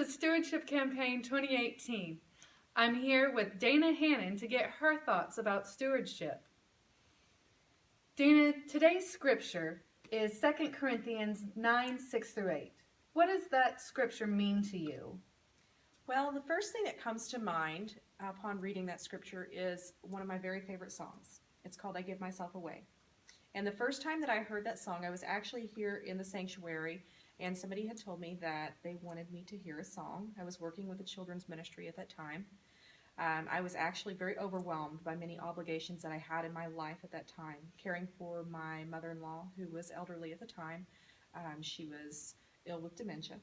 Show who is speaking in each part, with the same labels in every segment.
Speaker 1: is Stewardship Campaign 2018. I'm here with Dana Hannon to get her thoughts about stewardship. Dana, today's scripture is 2 Corinthians 9, 6-8. What does that scripture mean to you?
Speaker 2: Well, the first thing that comes to mind upon reading that scripture is one of my very favorite songs. It's called I Give Myself Away. And the first time that I heard that song, I was actually here in the sanctuary, and somebody had told me that they wanted me to hear a song. I was working with a children's ministry at that time. I was actually very overwhelmed by many obligations that I had in my life at that time, caring for my mother-in-law, who was elderly at the time. She was ill with dementia.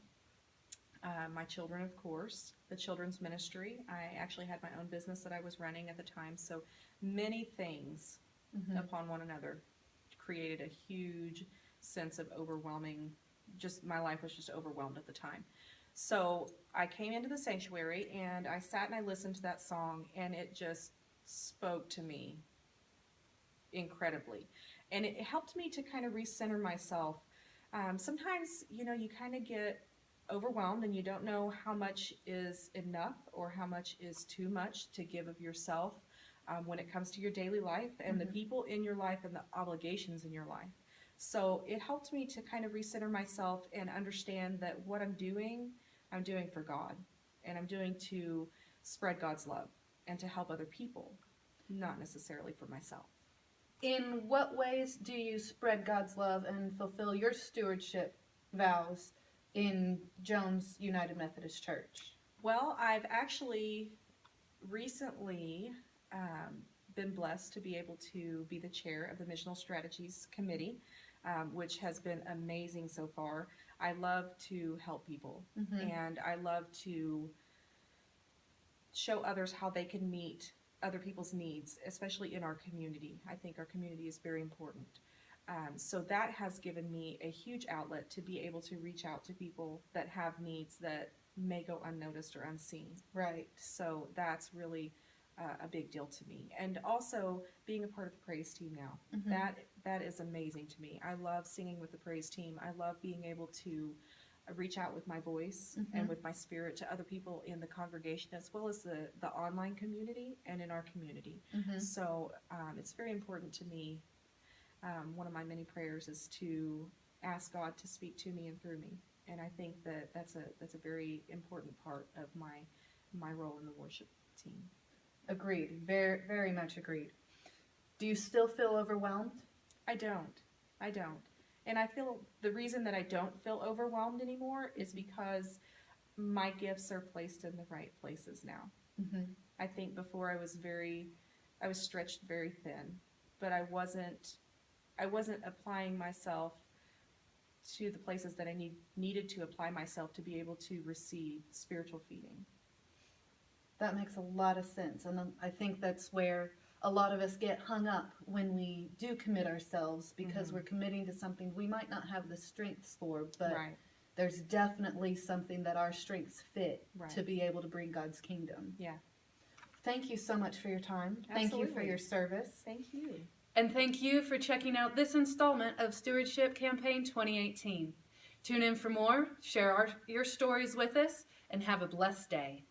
Speaker 2: My children, of course, the children's ministry. I actually had my own business that I was running at the time, so many things upon one another created a huge sense of overwhelming, my life was just overwhelmed at the time. So I came into the sanctuary and I sat and I listened to that song, and it just spoke to me incredibly. And it helped me to kind of recenter myself. Sometimes, you kind of get overwhelmed and you don't know how much is enough or how much is too much to give of yourself when it comes to your daily life and the people in your life and the obligations in your life. So it helped me to kind of recenter myself and understand that what I'm doing for God, and I'm doing to spread God's love and to help other people, not necessarily for myself.
Speaker 1: In what ways do you spread God's love and fulfill your stewardship vows in Jones United Methodist Church?
Speaker 2: Well, I've actually recently been blessed to be able to be the chair of the Missional Strategies Committee, which has been amazing so far. I love to help people, and I love to show others how they can meet other people's needs, especially in our community. I think our community is very important. So that has given me a huge outlet to be able to reach out to people that have needs that may go unnoticed or unseen.
Speaker 1: Right.
Speaker 2: So that's really a big deal to me. And also being a part of the praise team now. That is amazing to me. I love singing with the praise team. I love being able to reach out with my voice and with my spirit to other people in the congregation, as well as the online community and in our community. So it's very important to me. One of my many prayers is to ask God to speak to me and through me. And I think that's a very important part of my role in the worship team.
Speaker 1: Agreed. Very, very much agreed. Do you still feel overwhelmed?
Speaker 2: I don't. And I feel the reason that I don't feel overwhelmed anymore is because my gifts are placed in the right places now. I think before I was stretched very thin, but I wasn't applying myself to the places that I needed to apply myself to be able to receive spiritual feeding.
Speaker 1: That makes a lot of sense, and I think that's where a lot of us get hung up when we do commit ourselves, because we're committing to something we might not have the strengths for, but there's definitely something that our strengths fit to be able to bring God's kingdom.
Speaker 2: Yeah.
Speaker 1: Thank you so much for your time.
Speaker 2: Absolutely.
Speaker 1: Thank you for your service.
Speaker 2: Thank you.
Speaker 1: And thank you for checking out this installment of Stewardship Campaign 2018. Tune in for more, share your stories with us, and have a blessed day.